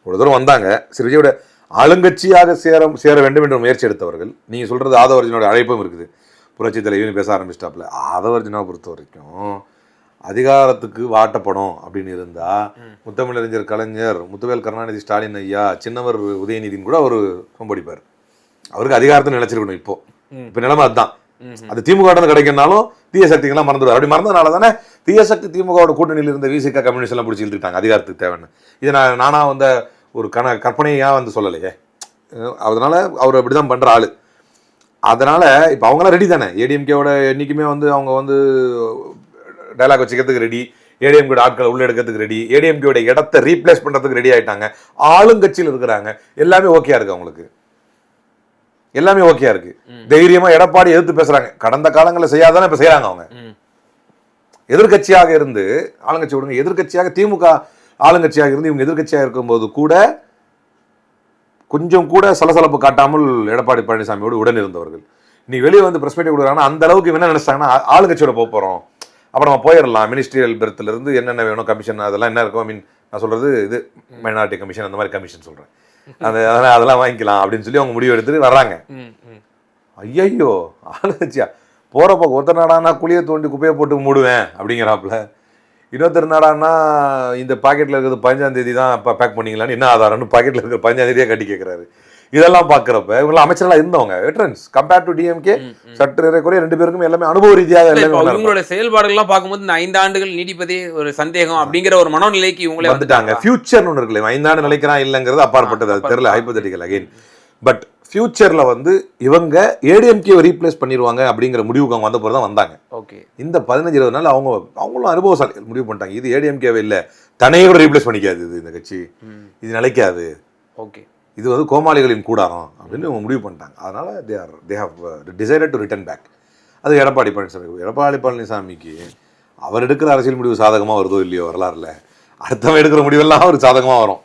ஒரு தூரம் வந்தாங்க. சரி, விஜயோட ஆளுங்கட்சியாக சேர வேண்டும் என்ற முயற்சி எடுத்தவர்கள். நீங்கள் சொல்கிறது ஆதவர்ஜனோட அழைப்பும் இருக்குது. புரட்சி தலைவின்னு பேச ஆரம்பிச்சிட்டாப்புல. ஆதவர்ஜனாவை பொறுத்த வரைக்கும் அதிகாரத்துக்கு வாட்டப்படும் அப்படின்னு இருந்தால் முத்தமிழறிஞர் கலைஞர், முத்துவேல் கருணாநிதி ஸ்டாலின் ஐயா, சின்னவர் உதயநிதினு கூட அவர் சொம்படிப்பார். அவருக்கு அதிகாரத்தை நினைச்சிருக்கணும். இப்போ நிலைமை அதுதான். அது திமுக கிடைக்கனாலும் தீய சக்திகள்லாம் மறந்துடுவார். அப்படி மறந்ததுனால தானே தீய சக்தி திமுகவோட கூட்டணியில் இருந்த விசிக கம்யூனிஸ்ட் எல்லாம் பிடிச்சி இழுத்துட்டாங்க அதிகாரத்துக்கு தேவைன்னு. இதை நானா வந்து ஒரு கற்பனையாக வந்து சொல்லலையே. அதனால அவர் அப்படிதான் பண்ற ஆளு. அதனால இப்போ அவங்களாம் ரெடி தானே. ஏடிஎம்கேவோட என்னைக்குமே வந்து அவங்க வந்து டைலாக் வச்சுக்கிறதுக்கு ரெடி, ஏடிஎம்கேட ஆட்களை உள்ள எடுக்கிறதுக்கு ரெடி, ஏடிஎம்கேட இடத்தை ரீப்ளேஸ் பண்றதுக்கு ரெடி ஆயிட்டாங்க. ஆளுங்கட்சியில் இருக்கிறாங்க. எல்லாமே ஓகே இருக்கு அவங்களுக்கு. எல்லாமே ஓகே இருக்கு. தைரியமா எடப்பாடி எதிர்த்து பேசுறாங்க. கடந்த காலங்களில் செய்யாதானே இப்ப செய்யறாங்க. அவங்க எதிர்கட்சியாக இருந்து, ஆளுங்கட்சி விடுங்க, எதிர்கட்சியாக திமுக ஆளுங்கட்சியாக இருந்து இவங்க எதிர்கட்சியாக இருக்கும்போது கூட கொஞ்சம் கூட சலசலப்பு காட்டாமல் எடப்பாடி பழனிசாமியோடு உடன் இருந்தவர்கள் இன்னைக்கு வெளியே வந்து பிரஸ் மீட் கொடுக்குறாங்கன்னா அந்த அளவுக்கு என்ன நினைச்சாங்கன்னா ஆளுங்கட்சியோட போறோம், அப்புறம் நம்ம போயிடலாம். மினிஸ்ட்ரியல் பெர்த்ல இருந்து என்னென்ன வேணும், கமிஷன் அதெல்லாம் என்ன இருக்கும். மீன் நான் சொல்றது இது மைனாரிட்டி கமிஷன், அந்த மாதிரி கமிஷன் சொல்றேன். அதெல்லாம் வாங்கிக்கலாம் அப்படின்னு சொல்லி அவங்க முடிவு எடுத்துட்டு வர்றாங்க. ஐயோ, ஆளுங்கட்சியா போறப்ப ஒருத்தர் நாடானா குழியை தோண்டி குப்பையை போட்டு மூடுவேன் அப்படிங்கிறாப்புல. இன்னொருத்தர் நாடானா இந்த பாக்கெட்ல இருக்கிறது 15ஆம் தேதி தான் பேக் பண்ணிங்களான்னு என்ன ஆதாரம்னு பாக்கெட்ல இருக்கிற 15ஆம் தேதியே கட்டி கேட்கிறாரு. இதெல்லாம் பாக்குறப்ப இவங்க அமைச்சர்களா இருந்தவங்க வெட்டரன்ஸ் கம்பேர் டு டிஎம்கே சற்று குறைய 2 பேருக்கும் எல்லாமே அனுபவ ரீதியாக இவங்களோட செயல்பாடுகள்லாம் பார்க்கும்போது இந்த 5 ஆண்டுகள் நீடிப்பதே ஒரு சந்தேகம் அப்படிங்கிற ஒரு மனோநிலைக்கு இவங்களே வந்துட்டாங்க. ஃபியூச்சர்னு ஒன்று இருக்குல்ல, 5 ஆண்டு நிலைக்கிறான் இல்லைங்கிறது அப்பாற்பட்டது, அது தெரியல, ஹைப்போதெட்டிக்கல் அகைன். பட் ஃபியூச்சர்ல வந்து இவங்க ஏடிஎம்கே ரீப்ளேஸ் பண்ணிடுவாங்க அப்படிங்கிற முடிவுக்கு அவங்க வந்த போது தான் வந்தாங்க. ஓகே, இந்த 15-20 நாள் அவங்களும் அனுபவசாலி முடிவு பண்ணிட்டாங்க. இது ஏடிஎம்கேவே இல்லை, தன்னையே கூட ரீப்ளேஸ் பண்ணிக்காது இது, இந்த கட்சி இது நிலைக்காது, ஓகே, இது வந்து கோமாளிகளின் கூடாரம் அப்படின்னு அவங்க முடிவு பண்ணிட்டாங்க. அதனால they have decided to return back. அது எடப்பாடி பழனிசாமிக்கு அவர் எடுக்கிற அரசியல் முடிவு சாதகமாக வருதோ இல்லையோ வரலாறுல, அடுத்தவன் எடுக்கிற முடிவெல்லாம் அவர் சாதகமாக வரும்.